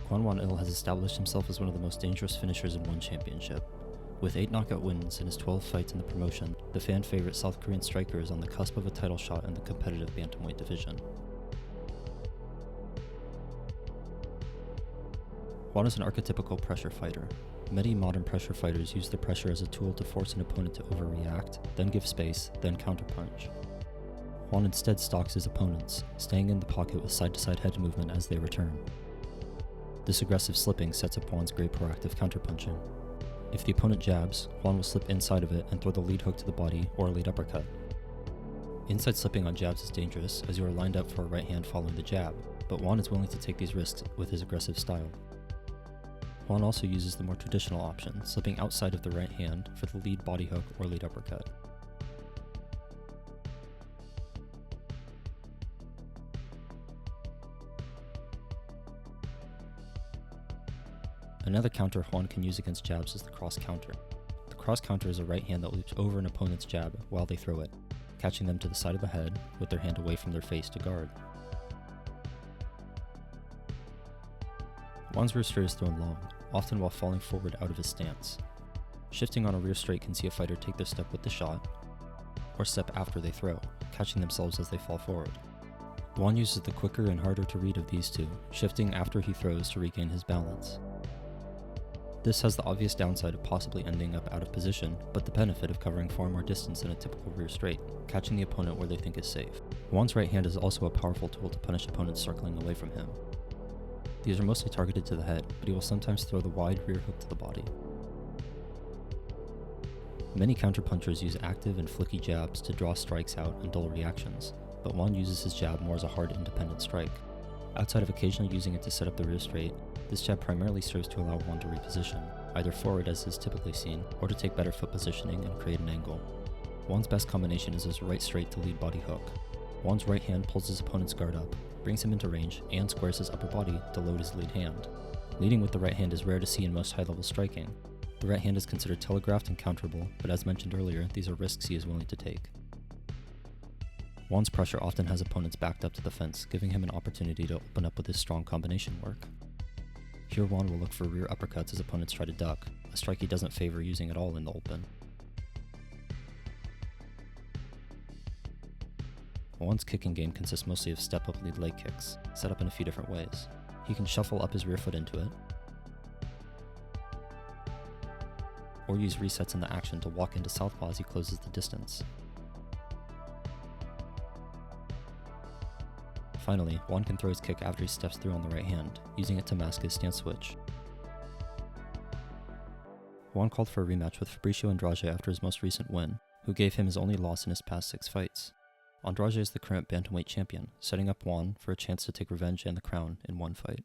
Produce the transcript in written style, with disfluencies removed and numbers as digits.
Kwon Won Il has established himself as one of the most dangerous finishers in one championship. With 8 knockout wins in his 12 fights in the promotion, the fan favorite South Korean striker is on the cusp of a title shot in the competitive bantamweight division. Kwon is an archetypical pressure fighter. Many modern pressure fighters use the pressure as a tool to force an opponent to overreact, then give space, then counterpunch. Kwon instead stalks his opponents, staying in the pocket with side-to-side head movement as they return. This aggressive slipping sets up Kwon's great proactive counterpunching. If the opponent jabs, Kwon will slip inside of it and throw the lead hook to the body or a lead uppercut. Inside slipping on jabs is dangerous as you are lined up for a right hand following the jab, but Kwon is willing to take these risks with his aggressive style. Kwon also uses the more traditional option, slipping outside of the right hand for the lead body hook or lead uppercut. Another counter Kwon can use against jabs is the cross counter. The cross counter is a right hand that loops over an opponent's jab while they throw it, catching them to the side of the head with their hand away from their face to guard. Kwon's rear straight is thrown long, often while falling forward out of his stance. Shifting on a rear straight can see a fighter take their step with the shot, or step after they throw, catching themselves as they fall forward. Kwon uses the quicker and harder to read of these two, shifting after he throws to regain his balance. This has the obvious downside of possibly ending up out of position, but the benefit of covering far more distance than a typical rear straight, catching the opponent where they think is safe. Kwon's right hand is also a powerful tool to punish opponents circling away from him. These are mostly targeted to the head, but he will sometimes throw the wide rear hook to the body. Many counterpunchers use active and flicky jabs to draw strikes out and dull reactions, but Kwon uses his jab more as a hard independent strike. Outside of occasionally using it to set up the rear straight, this jab primarily serves to allow Kwon to reposition, either forward as is typically seen, or to take better foot positioning and create an angle. Kwon's best combination is his right straight to lead body hook. Kwon's right hand pulls his opponent's guard up, brings him into range, and squares his upper body to load his lead hand. Leading with the right hand is rare to see in most high-level striking. The right hand is considered telegraphed and counterable, but as mentioned earlier, these are risks he is willing to take. Kwon's pressure often has opponents backed up to the fence, giving him an opportunity to open up with his strong combination work. Here Kwon will look for rear uppercuts as opponents try to duck, a strike he doesn't favor using at all in the open. Kwon's kicking game consists mostly of step-up lead leg kicks, set up in a few different ways. He can shuffle up his rear foot into it, or use resets in the action to walk into southpaw as he closes the distance. Finally, Kwon can throw his kick after he steps through on the right hand, using it to mask his stance switch. Kwon called for a rematch with Fabricio Andrade after his most recent win, who gave him his only loss in his past 6 fights. Andrade is the current bantamweight champion, setting up Kwon for a chance to take revenge and the crown in one fight.